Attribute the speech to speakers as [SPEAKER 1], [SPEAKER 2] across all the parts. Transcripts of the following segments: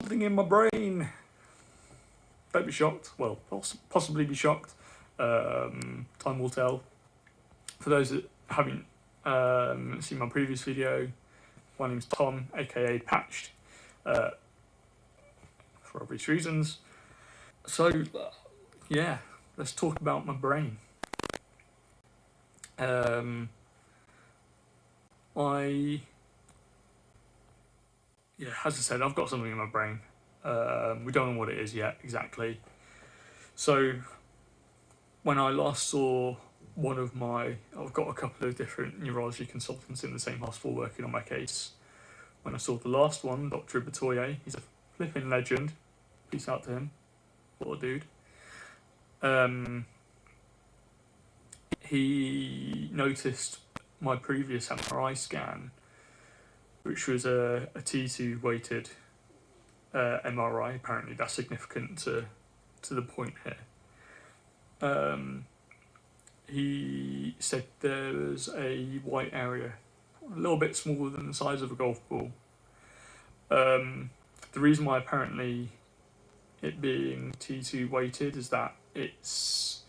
[SPEAKER 1] something in my brain. Don't be shocked. Well, possibly be shocked. Time will tell. For those that haven't seen my previous video, my name's Tom, aka Patched, for obvious reasons. So, yeah, let's talk about my brain. As I said, I've got something in my brain. We don't know what it is yet exactly. So when I last saw I've got a couple of different neurology consultants in the same hospital working on my case. When I saw the last one, Dr. Batoye, he's a flipping legend. Peace out to him. What a dude. He noticed my previous MRI scan, which was a T2 weighted MRI. Apparently that's significant to the point here. He said there was a white area, a little bit smaller than the size of a golf ball. The reason why apparently it being T2 weighted is that it's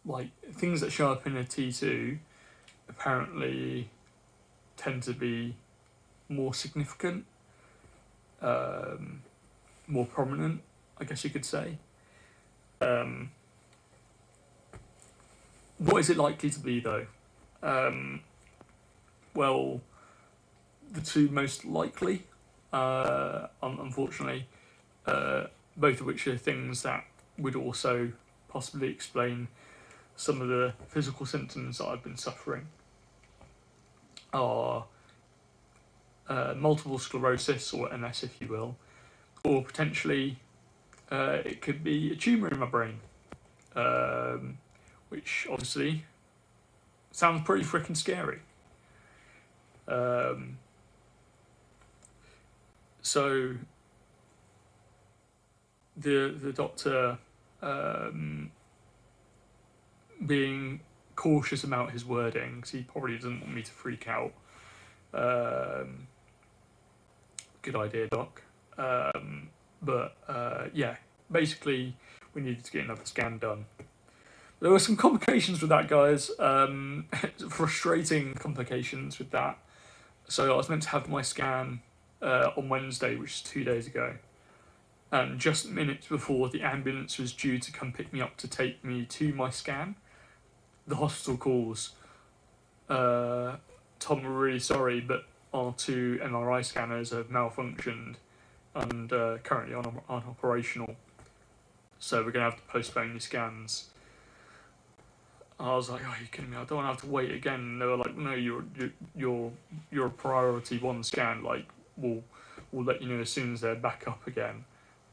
[SPEAKER 1] like things that show up in a T2 apparently tend to be more significant, more prominent, I guess you could say. What is it likely to be though? Well, the two most likely, unfortunately, both of which are things that would also possibly explain some of the physical symptoms that I've been suffering, are multiple sclerosis, or MS if you will, or potentially it could be a tumour in my brain, which obviously sounds pretty freaking scary. So the doctor, being cautious about his wording, because he probably doesn't want me to freak out. Good idea, Doc. Basically we needed to get another scan done. There were some complications with that, guys. Frustrating complications with that. So I was meant to have my scan on Wednesday, which is 2 days ago. And just minutes before the ambulance was due to come pick me up to take me to my scan, the hospital calls, Tom, we're really sorry, but our 2 MRI scanners have malfunctioned and currently unoperational. So we're going to have to postpone your scans. I was like, oh, are you kidding me? I don't want to have to wait again. And they were like, no, you're a priority 1 scan. Like, we'll let you know as soon as they're back up again.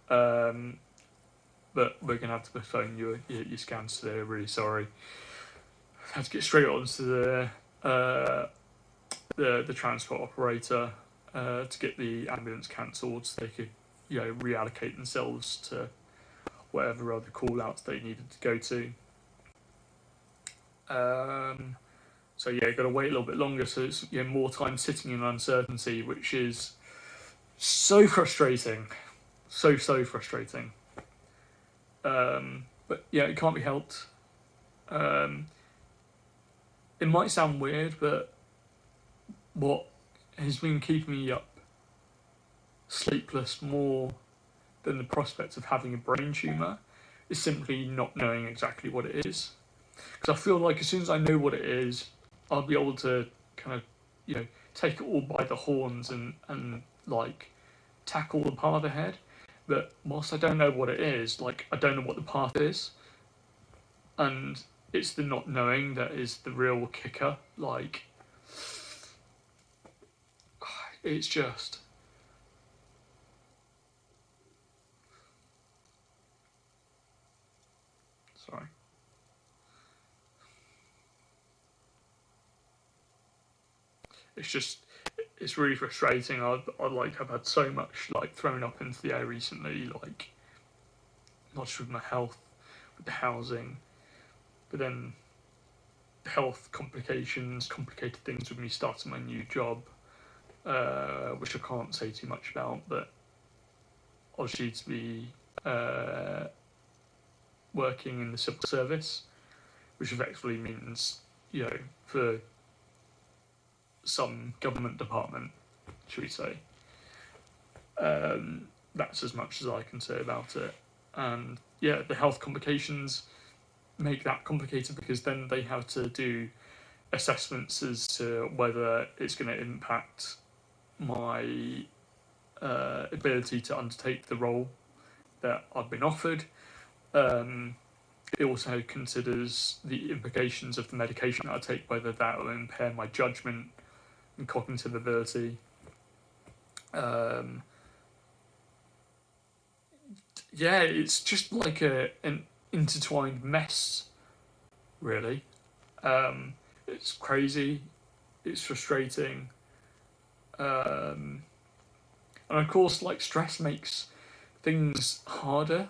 [SPEAKER 1] But we're gonna have to postpone your scans today. Really sorry. I had to get straight onto the transport operator to get the ambulance cancelled, so they could reallocate themselves to whatever other call outs they needed to go to. So got to wait a little bit longer, so it's more time sitting in uncertainty, which is so frustrating, so frustrating. But it can't be helped. It might sound weird, but what has been keeping me up sleepless more than the prospect of having a brain tumour is simply not knowing exactly what it is. Because I feel like as soon as I know what it is, I'll be able to kind of, take it all by the horns and like tackle the path ahead. But whilst I don't know what it is, I don't know what the path is. And it's the not knowing that is the real kicker. It's just... Sorry. It's really frustrating. I've had so much thrown up into the air recently, not just with my health, with the housing, but then health complications, complicated things with me starting my new job, which I can't say too much about, but obviously to be working in the civil service, which effectively means, for some government department, should we say. That's as much as I can say about it. And yeah, the health complications make that complicated because then they have to do assessments as to whether it's going to impact my ability to undertake the role that I've been offered. It also considers the implications of the medication that I take, whether that will impair my judgment and cognitive ability. Yeah, it's just like an intertwined mess, really. It's crazy, it's frustrating, and of course, like, stress makes things harder.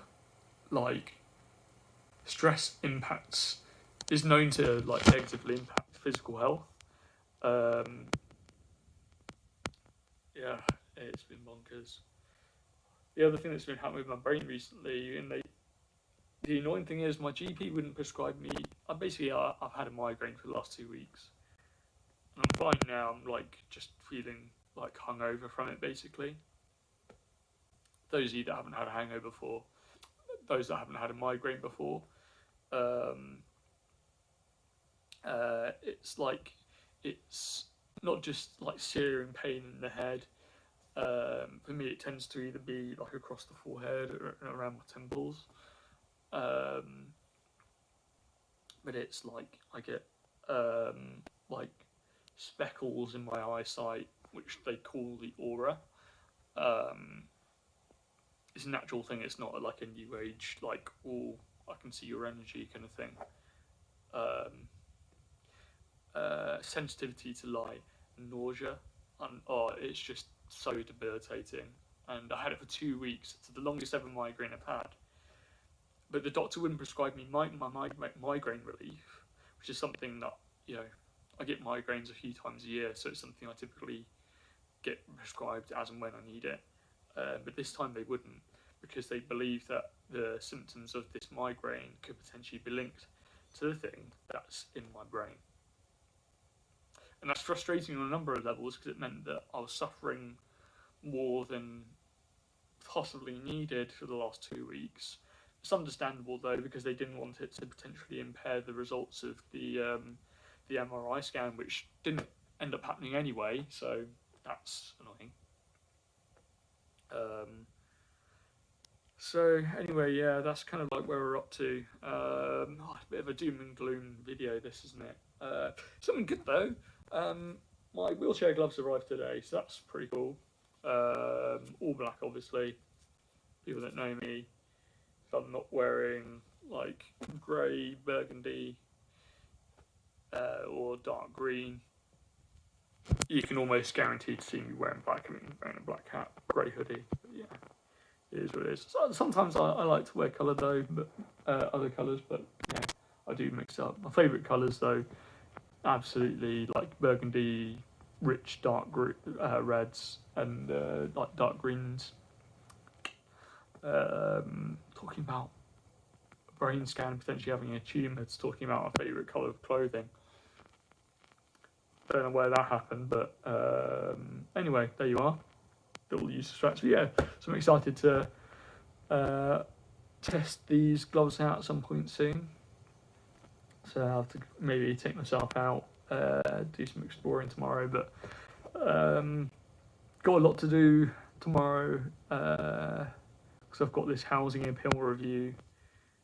[SPEAKER 1] Like, stress is known to like negatively impact physical health. Yeah, it's been bonkers. The other thing that's been happening with my brain recently, and the annoying thing is my GP wouldn't prescribe me. I've had a migraine for the last 2 weeks, and I'm fine now. I'm like just feeling like hungover from it, basically. Those of you that haven't had a hangover before, those that haven't had a migraine before, it's not just like searing pain in the head. For me, it tends to either be like across the forehead or around my temples. But it's like I get like speckles in my eyesight, which they call the aura. It's a natural thing. It's not like a new age, like, oh, I can see your energy kind of thing. Sensitivity to light, nausea, and it's just so debilitating. And I had it for 2 weeks. It's the longest ever migraine I've had. But the doctor wouldn't prescribe me my migraine relief, which is something that, I get migraines a few times a year, so it's something I typically get prescribed as and when I need it. But this time they wouldn't, because they believe that the symptoms of this migraine could potentially be linked to the thing that's in my brain. And that's frustrating on a number of levels, because it meant that I was suffering more than possibly needed for the last 2 weeks. It's understandable though, because they didn't want it to potentially impair the results of the MRI scan, which didn't end up happening anyway, so that's annoying. So anyway, yeah, that's kind of like where we're up to. It's a bit of a doom and gloom video, this, isn't it? Something good though. My wheelchair gloves arrived today, so that's pretty cool. All black, obviously. People that know me, if I'm not wearing like grey, burgundy, or dark green, you can almost guarantee to see me wearing black. I mean, wearing a black hat, grey hoodie. But yeah, it is what it is. So sometimes I like to wear colour though, but other colours. But yeah, I do mix up. My favourite colours though, absolutely like burgundy, rich dark reds, and like dark greens. Talking about a brain scan potentially having a tumour, it's talking about our favourite colour of clothing. Don't know where that happened, but anyway, there you are. Little user strats. But yeah, so I'm excited to test these gloves out at some point soon. So I'll have to maybe take myself out, do some exploring tomorrow. But got a lot to do tomorrow, because I've got this housing appeal review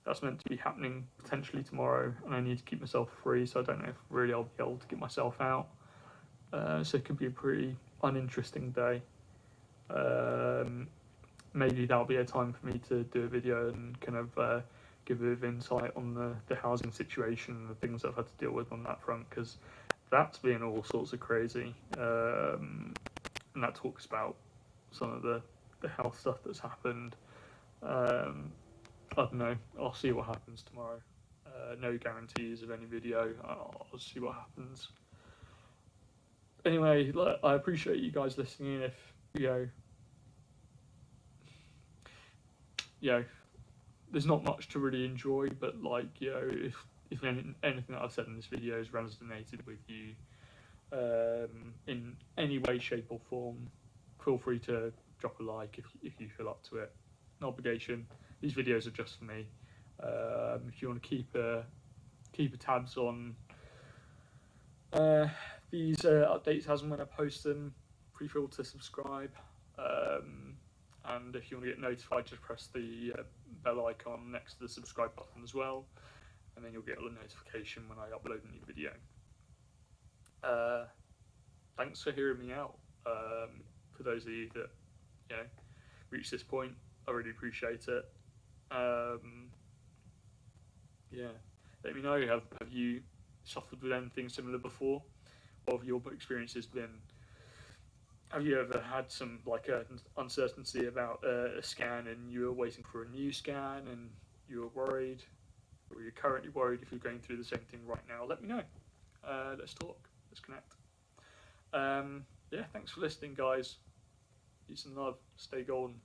[SPEAKER 1] that's meant to be happening potentially tomorrow, and I need to keep myself free, so I don't know if really I'll be able to get myself out. So it could be a pretty uninteresting day. Maybe that'll be a time for me to do a video and kind of give a bit of insight on the housing situation and the things I've had to deal with on that front, because that's been all sorts of crazy. And that talks about some of the health stuff that's happened. I don't know. I'll see what happens tomorrow. No guarantees of any video. I'll see what happens. Anyway, I appreciate you guys listening in. If there's not much to really enjoy, but like, if anything that I've said in this video has resonated with you in any way, shape, or form, feel free to drop a like if you feel up to it. No obligation. These videos are just for me. If you want to keep a tabs on these updates as and when I post them, feel to subscribe. And if you want to get notified, just press the bell icon next to the subscribe button as well, and then you'll get a notification when I upload a new video. Thanks for hearing me out. For those of you that reached this point, I really appreciate it. Let me know, have you suffered with anything similar before? What have your experiences been? Have you ever had some uncertainty about a scan and you were waiting for a new scan and you were worried, or you're currently worried if you're going through the same thing right now? Let me know. Let's talk. Let's connect. Thanks for listening, guys. Peace and love. Stay golden.